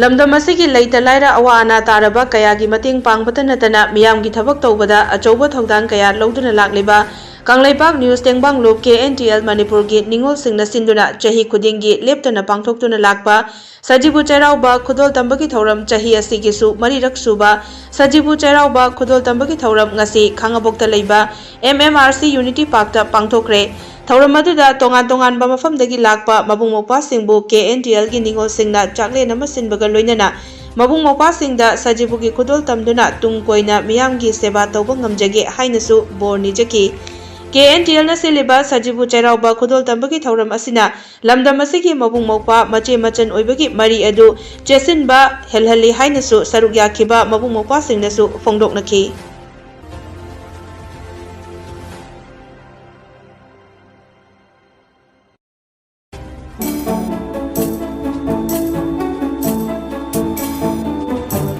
lamdam asigi leita laira awa ana taraba kaya gi mating pangbata natana miyam gi thabak tawbada achouba thogdang kaya loduna lakleba Kanglaipak News Tengbang Loop KNTL Manipur gi ningol singna sinduna chahi khudingi leptana pangthoktuna lakpa Sajibu Cheiraoba Khudol Tamba gi Thouram chahi asigi su Marirak Suba Sajibu Cheiraoba Khudol Tamba gi Thouram ngasi khangabokta leiba MMRC Unity Park ta pangthokre Thouram aduda tongan ba mafamdagi lakpa mabung mokpa singbu KNTL gi ningol singna chakle nama sinbaga loinana mabung mokpa singda Sajibu gi Khudol tamduna tungkoina miyam gi seba tawba ngamjage hainasu bor nijaki KNTL na siliba Sajibu Cheiraoba Khudol Tambagi Thouram asina lamdam asigi mabung mokpa mache machan oibagi mari adu chesinba helhali hainasu saruk yakhiba mabung mokpa singnasu fongdoknaki